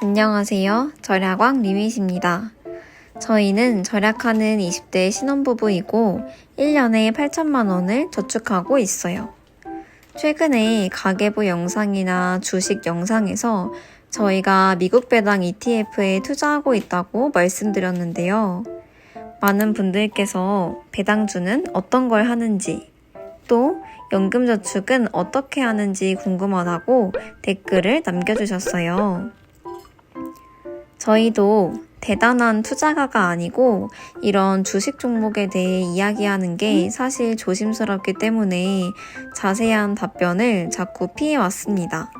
안녕하세요. 절약왕 리밋입니다. 저희는 절약하는 20대 신혼부부이고 1년에 8천만 원을 저축하고 있어요. 최근에 가계부 영상이나 주식 영상에서 저희가 미국 배당 ETF에 투자하고 있다고 말씀드렸는데요. 많은 분들께서 배당주는 어떤 걸 하는지, 또 연금저축은 어떻게 하는지 궁금하다고 댓글을 남겨주셨어요. 저희도 대단한 투자가가 아니고 이런 주식 종목에 대해 이야기하는 게 사실 조심스럽기 때문에 자세한 답변을 자꾸 피해왔습니다.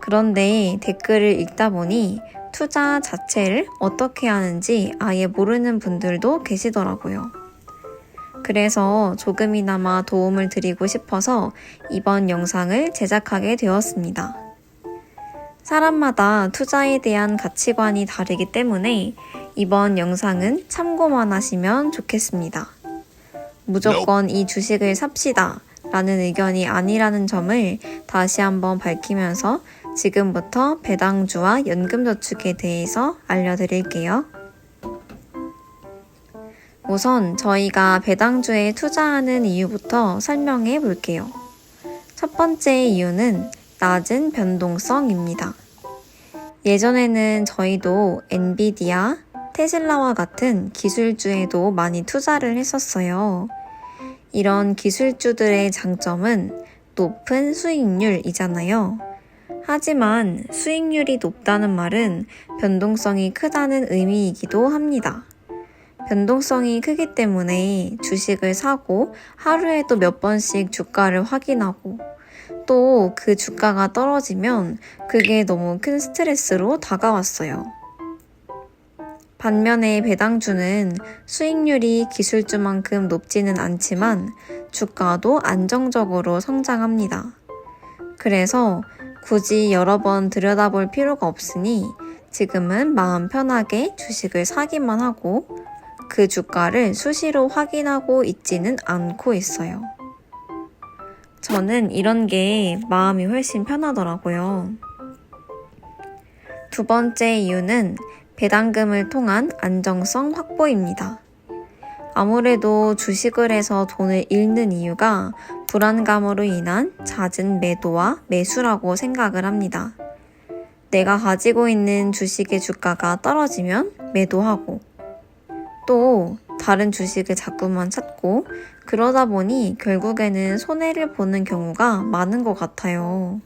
그런데 댓글을 읽다 보니 투자 자체를 어떻게 하는지 아예 모르는 분들도 계시더라고요. 그래서 조금이나마 도움을 드리고 싶어서 이번 영상을 제작하게 되었습니다. 사람마다 투자에 대한 가치관이 다르기 때문에 이번 영상은 참고만 하시면 좋겠습니다. 무조건 이 주식을 삽시다 라는 의견이 아니라는 점을 다시 한번 밝히면서 지금부터 배당주와 연금저축에 대해서 알려드릴게요. 우선 저희가 배당주에 투자하는 이유부터 설명해 볼게요. 첫 번째 이유는 낮은 변동성입니다. 예전에는 저희도 엔비디아, 테슬라와 같은 기술주에도 많이 투자를 했었어요. 이런 기술주들의 장점은 높은 수익률이잖아요. 하지만 수익률이 높다는 말은 변동성이 크다는 의미이기도 합니다. 변동성이 크기 때문에 주식을 사고 하루에도 몇 번씩 주가를 확인하고 또 그 주가가 떨어지면 그게 너무 큰 스트레스로 다가왔어요. 반면에 배당주는 수익률이 기술주만큼 높지는 않지만 주가도 안정적으로 성장합니다. 그래서 굳이 여러 번 들여다볼 필요가 없으니 지금은 마음 편하게 주식을 사기만 하고 그 주가를 수시로 확인하고 있지는 않고 있어요. 저는 이런 게 마음이 훨씬 편하더라고요. 두 번째 이유는 배당금을 통한 안정성 확보입니다. 아무래도 주식을 해서 돈을 잃는 이유가 불안감으로 인한 잦은 매도와 매수라고 생각을 합니다. 내가 가지고 있는 주식의 주가가 떨어지면 매도하고 또 다른 주식을 자꾸만 찾고 그러다 보니 결국에는 손해를 보는 경우가 많은 것 같아요.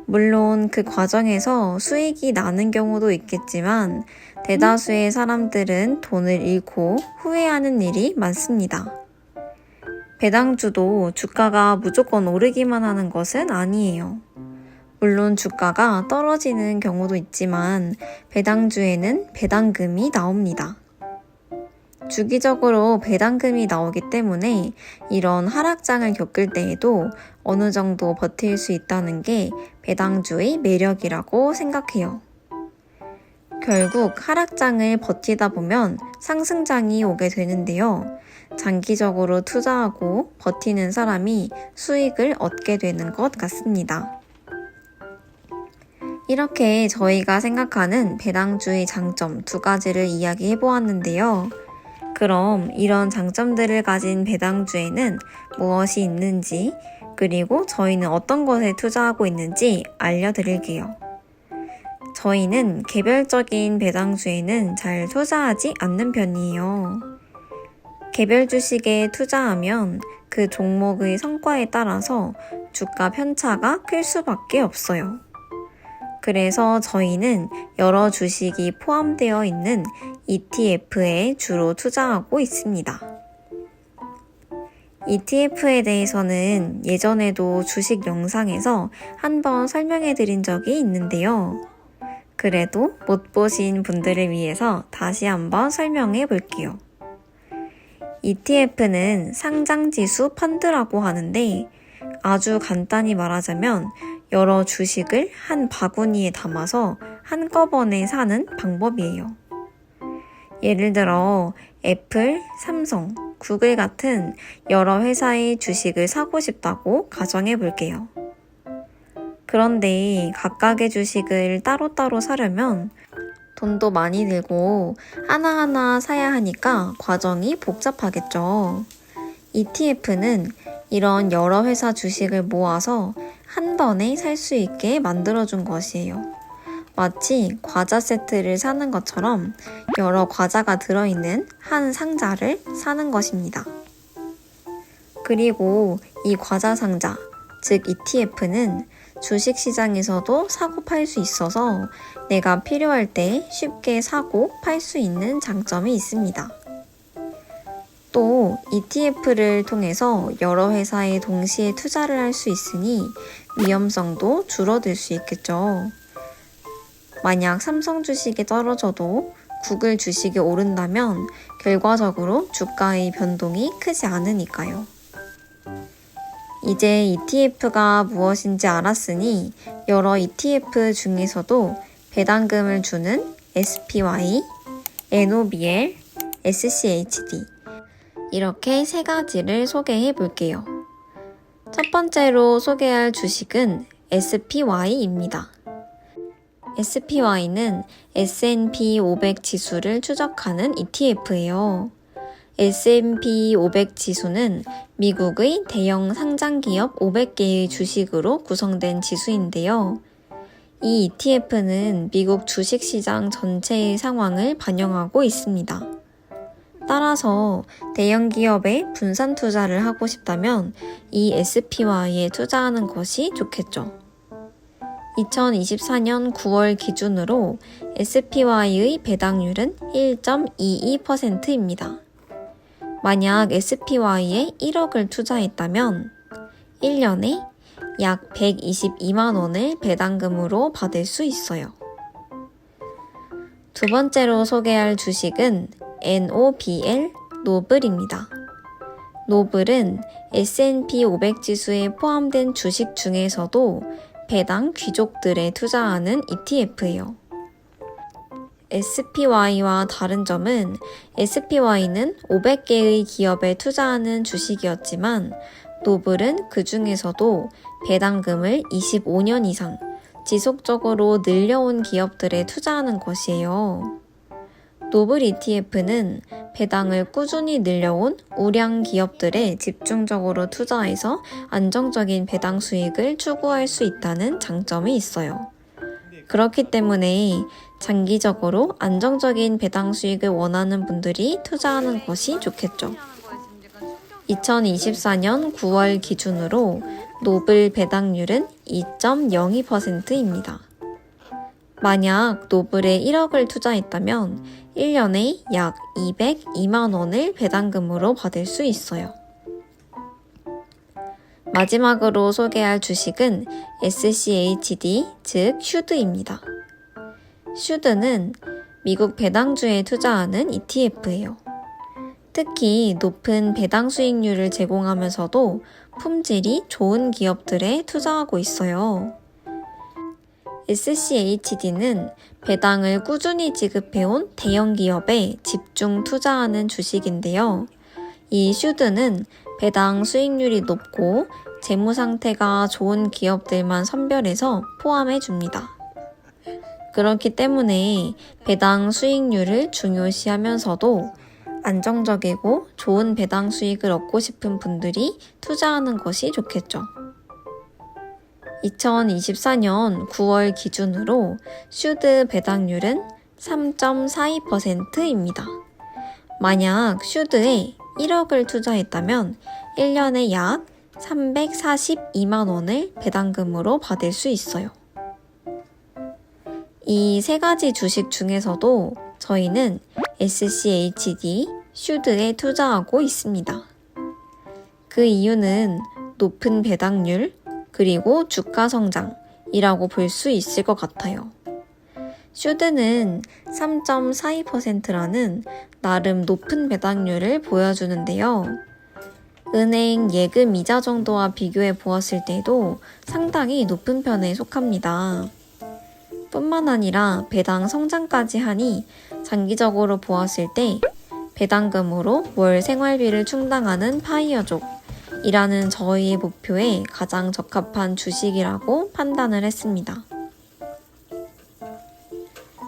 물론 그 과정에서 수익이 나는 경우도 있겠지만 대다수의 사람들은 돈을 잃고 후회하는 일이 많습니다. 배당주도 주가가 무조건 오르기만 하는 것은 아니에요. 물론 주가가 떨어지는 경우도 있지만 배당주에는 배당금이 나옵니다. 주기적으로 배당금이 나오기 때문에 이런 하락장을 겪을 때에도 어느 정도 버틸 수 있다는 게 배당주의 매력이라고 생각해요. 결국 하락장을 버티다 보면 상승장이 오게 되는데요. 장기적으로 투자하고 버티는 사람이 수익을 얻게 되는 것 같습니다. 이렇게 저희가 생각하는 배당주의 장점 두 가지를 이야기해 보았는데요. 그럼 이런 장점들을 가진 배당주에는 무엇이 있는지, 그리고 저희는 어떤 것에 투자하고 있는지 알려드릴게요. 저희는 개별적인 배당주에는 잘 투자하지 않는 편이에요. 개별 주식에 투자하면 그 종목의 성과에 따라서 주가 편차가 클 수밖에 없어요. 그래서 저희는 여러 주식이 포함되어 있는 ETF에 주로 투자하고 있습니다. ETF에 대해서는 예전에도 주식 영상에서 한번 설명해 드린 적이 있는데요. 그래도 못 보신 분들을 위해서 다시 한번 설명해 볼게요. ETF는 상장지수 펀드라고 하는데 아주 간단히 말하자면 여러 주식을 한 바구니에 담아서 한꺼번에 사는 방법이에요. 예를 들어 애플, 삼성, 구글 같은 여러 회사의 주식을 사고 싶다고 가정해 볼게요. 그런데 각각의 주식을 따로따로 사려면 돈도 많이 들고 하나하나 사야 하니까 과정이 복잡하겠죠. ETF는 이런 여러 회사 주식을 모아서 한 번에 살 수 있게 만들어준 것이에요. 마치 과자 세트를 사는 것처럼 여러 과자가 들어있는 한 상자를 사는 것입니다. 그리고 이 과자 상자, 즉 ETF는 주식시장에서도 사고 팔 수 있어서 내가 필요할 때 쉽게 사고 팔 수 있는 장점이 있습니다. 또 ETF를 통해서 여러 회사에 동시에 투자를 할 수 있으니 위험성도 줄어들 수 있겠죠. 만약 삼성 주식이 떨어져도 구글 주식이 오른다면 결과적으로 주가의 변동이 크지 않으니까요. 이제 ETF가 무엇인지 알았으니 여러 ETF 중에서도 배당금을 주는 SPY, NOBL, SCHD 이렇게 세 가지를 소개해 볼게요. 첫 번째로 소개할 주식은 SPY입니다. SPY는 S&P 500 지수를 추적하는 ETF예요. S&P 500 지수는 미국의 대형 상장기업 500개의 주식으로 구성된 지수인데요. 이 ETF는 미국 주식시장 전체의 상황을 반영하고 있습니다. 따라서 대형 기업에 분산 투자를 하고 싶다면 이 SPY에 투자하는 것이 좋겠죠. 2024년 9월 기준으로 SPY의 배당률은 1.22%입니다. 만약 SPY에 1억을 투자했다면 1년에 약 122만 원을 배당금으로 받을 수 있어요. 두 번째로 소개할 주식은 NOBL, 노블입니다. 노블은 S&P 500 지수에 포함된 주식 중에서도 배당 귀족들에 투자하는 ETF예요. SPY와 다른 점은 SPY는 500개의 기업에 투자하는 주식이었지만 노블은 그 중에서도 배당금을 25년 이상 지속적으로 늘려온 기업들에 투자하는 것이에요. 노블 ETF는 배당을 꾸준히 늘려온 우량 기업들에 집중적으로 투자해서 안정적인 배당 수익을 추구할 수 있다는 장점이 있어요. 그렇기 때문에 장기적으로 안정적인 배당 수익을 원하는 분들이 투자하는 것이 좋겠죠. 2024년 9월 기준으로 노블 배당률은 2.02%입니다. 만약 노블에 1억을 투자했다면 1년에 약 202만 원을 배당금으로 받을 수 있어요. 마지막으로 소개할 주식은 SCHD, 즉 슈드입니다. 슈드는 미국 배당주에 투자하는 ETF예요. 특히 높은 배당 수익률을 제공하면서도 품질이 좋은 기업들에 투자하고 있어요. SCHD는 배당을 꾸준히 지급해온 대형 기업에 집중 투자하는 주식인데요. 이 슈드는 배당 수익률이 높고 재무 상태가 좋은 기업들만 선별해서 포함해 줍니다. 그렇기 때문에 배당 수익률을 중요시하면서도 안정적이고 좋은 배당 수익을 얻고 싶은 분들이 투자하는 것이 좋겠죠. 2024년 9월 기준으로 슈드 배당률은 3.42%입니다. 만약 슈드에 1억을 투자했다면 1년에 약 342만 원을 배당금으로 받을 수 있어요. 이 세 가지 주식 중에서도 저희는 SCHD, 슈드에 투자하고 있습니다. 그 이유는 높은 배당률, 그리고 주가 성장이라고 볼 수 있을 것 같아요. 슈드는 3.42%라는 나름 높은 배당률을 보여주는데요. 은행 예금 이자 정도와 비교해 보았을 때도 상당히 높은 편에 속합니다. 뿐만 아니라 배당 성장까지 하니 장기적으로 보았을 때 배당금으로 월 생활비를 충당하는 파이어족, 일하는 저희의 목표에 가장 적합한 주식이라고 판단을 했습니다.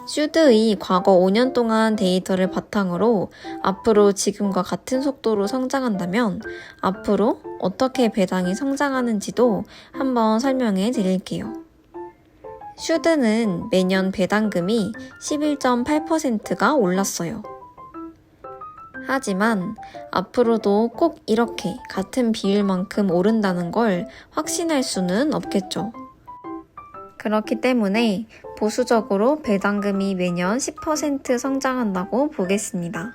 슈드의 과거 5년 동안 데이터를 바탕으로 앞으로 지금과 같은 속도로 성장한다면 앞으로 어떻게 배당이 성장하는지도 한번 설명해 드릴게요. 슈드는 매년 배당금이 11.8%가 올랐어요. 하지만 앞으로도 꼭 이렇게 같은 비율만큼 오른다는 걸 확신할 수는 없겠죠. 그렇기 때문에 보수적으로 배당금이 매년 10% 성장한다고 보겠습니다.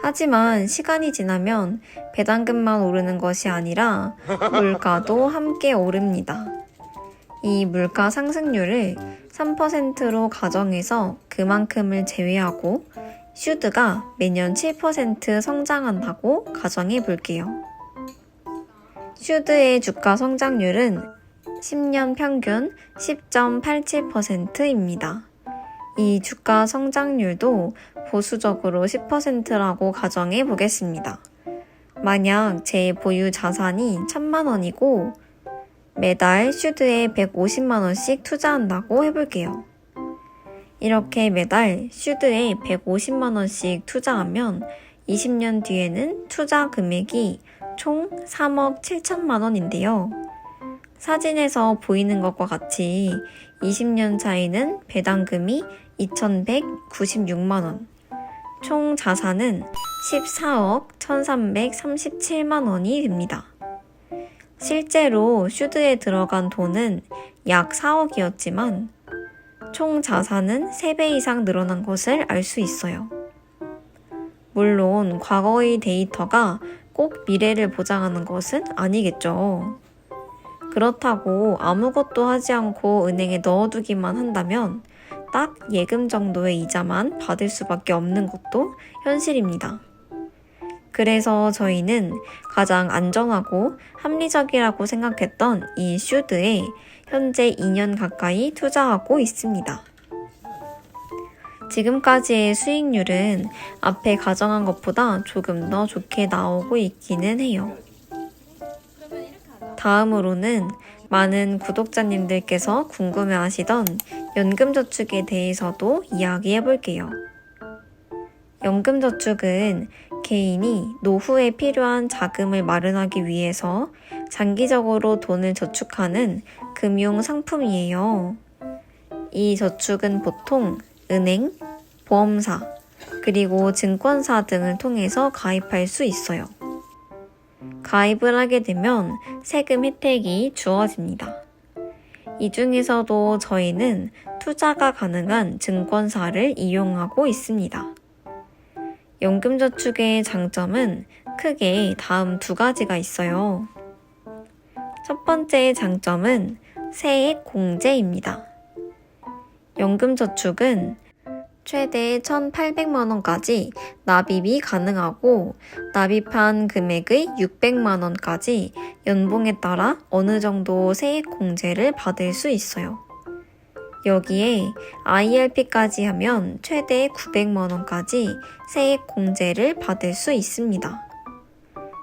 하지만 시간이 지나면 배당금만 오르는 것이 아니라 물가도 함께 오릅니다. 이 물가 상승률을 3%로 가정해서 그만큼을 제외하고 슈드가 매년 7% 성장한다고 가정해 볼게요. 슈드의 주가 성장률은 10년 평균 10.87%입니다. 이 주가 성장률도 보수적으로 10%라고 가정해 보겠습니다. 만약 제 보유 자산이 1,000만 원이고 매달 슈드에 150만 원씩 투자한다고 해볼게요. 이렇게 매달 슈드에 150만 원씩 투자하면 20년 뒤에는 투자 금액이 총 3억 7천만 원인데요. 사진에서 보이는 것과 같이 20년 차에는 배당금이 2,196만 원, 총 자산은 14억 1,337만 원이 됩니다. 실제로 슈드에 들어간 돈은 약 4억이었지만 총 자산은 3배 이상 늘어난 것을 알 수 있어요. 물론 과거의 데이터가 꼭 미래를 보장하는 것은 아니겠죠. 그렇다고 아무것도 하지 않고 은행에 넣어두기만 한다면 딱 예금 정도의 이자만 받을 수밖에 없는 것도 현실입니다. 그래서 저희는 가장 안전하고 합리적이라고 생각했던 이 슈드에 현재 2년 가까이 투자하고 있습니다. 지금까지의 수익률은 앞에 가정한 것보다 조금 더 좋게 나오고 있기는 해요. 다음으로는 많은 구독자님들께서 궁금해하시던 연금저축에 대해서도 이야기해 볼게요. 연금저축은 개인이 노후에 필요한 자금을 마련하기 위해서 장기적으로 돈을 저축하는 금융 상품이에요. 이 저축은 보통 은행, 보험사, 그리고 증권사 등을 통해서 가입할 수 있어요. 가입을 하게 되면 세금 혜택이 주어집니다. 이 중에서도 저희는 투자가 가능한 증권사를 이용하고 있습니다. 연금저축의 장점은 크게 다음 2가지가 있어요. 첫 번째 장점은 세액 공제입니다. 연금저축은 최대 1,800만 원까지 납입이 가능하고 납입한 금액의 600만 원까지 연봉에 따라 어느 정도 세액 공제를 받을 수 있어요. 여기에 IRP까지 하면 최대 900만 원까지 세액 공제를 받을 수 있습니다.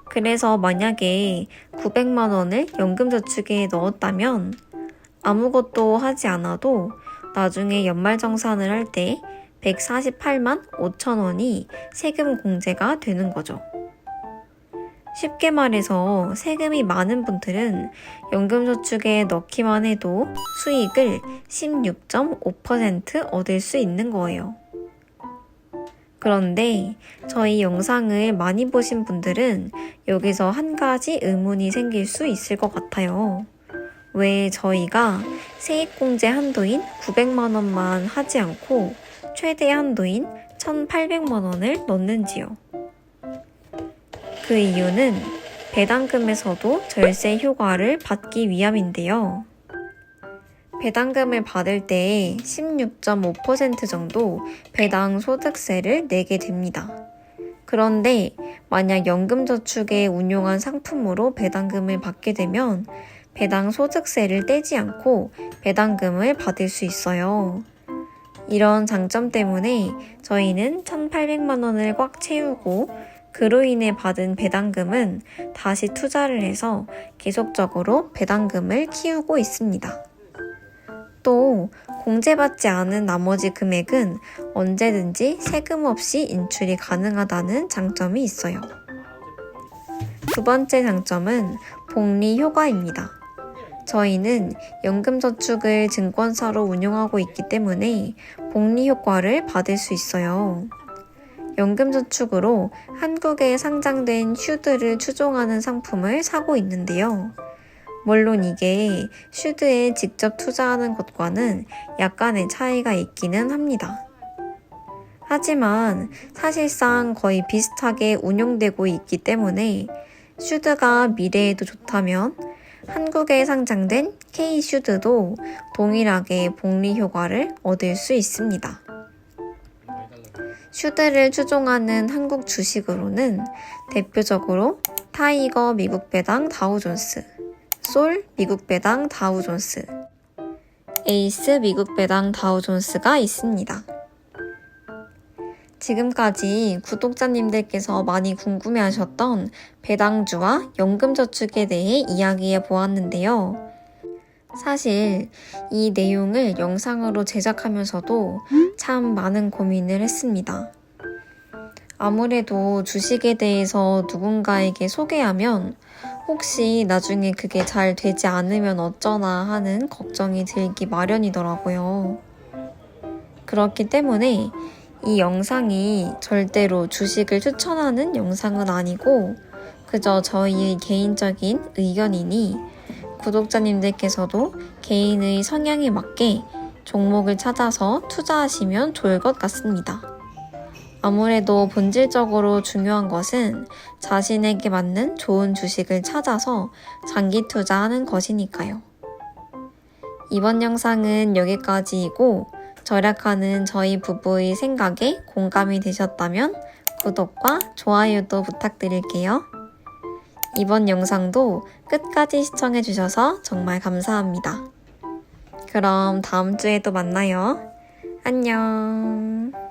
그래서 만약에 900만 원을 연금저축에 넣었다면 아무것도 하지 않아도 나중에 연말정산을 할 때 148만 5천 원이 세금 공제가 되는 거죠. 쉽게 말해서 세금이 많은 분들은 연금저축에 넣기만 해도 수익을 16.5% 얻을 수 있는 거예요. 그런데 저희 영상을 많이 보신 분들은 여기서 한 가지 의문이 생길 수 있을 것 같아요. 왜 저희가 세액공제 한도인 900만 원만 하지 않고 최대 한도인 1,800만 원을 넣는지요? 그 이유는 배당금에서도 절세 효과를 받기 위함인데요. 배당금을 받을 때 16.5% 정도 배당 소득세를 내게 됩니다. 그런데 만약 연금저축에 운용한 상품으로 배당금을 받게 되면 배당 소득세를 떼지 않고 배당금을 받을 수 있어요. 이런 장점 때문에 저희는 1,800만 원을 꽉 채우고 그로 인해 받은 배당금은 다시 투자를 해서 계속적으로 배당금을 키우고 있습니다. 또 공제받지 않은 나머지 금액은 언제든지 세금 없이 인출이 가능하다는 장점이 있어요. 두 번째 장점은 복리 효과입니다. 저희는 연금저축을 증권사로 운용하고 있기 때문에 복리 효과를 받을 수 있어요. 연금저축으로 한국에 상장된 슈드를 추종하는 상품을 사고 있는데요. 물론 이게 슈드에 직접 투자하는 것과는 약간의 차이가 있기는 합니다. 하지만 사실상 거의 비슷하게 운용되고 있기 때문에 슈드가 미래에도 좋다면 한국에 상장된 K슈드도 동일하게 복리 효과를 얻을 수 있습니다. 슈드를 추종하는 한국 주식으로는 대표적으로 타이거 미국 배당 다우존스, 솔 미국 배당 다우존스, 에이스 미국 배당 다우존스가 있습니다. 지금까지 구독자님들께서 많이 궁금해하셨던 배당주와 연금저축에 대해 이야기해 보았는데요. 사실 이 내용을 영상으로 제작하면서도 참 많은 고민을 했습니다. 아무래도 주식에 대해서 누군가에게 소개하면 혹시 나중에 그게 잘 되지 않으면 어쩌나 하는 걱정이 들기 마련이더라고요. 그렇기 때문에 이 영상이 절대로 주식을 추천하는 영상은 아니고 그저 저희의 개인적인 의견이니 구독자님들께서도 개인의 성향에 맞게 종목을 찾아서 투자하시면 좋을 것 같습니다. 아무래도 본질적으로 중요한 것은 자신에게 맞는 좋은 주식을 찾아서 장기 투자하는 것이니까요. 이번 영상은 여기까지이고 절약하는 저희 부부의 생각에 공감이 되셨다면 구독과 좋아요도 부탁드릴게요. 이번 영상도 끝까지 시청해주셔서 정말 감사합니다. 그럼 다음 주에 또 만나요. 안녕.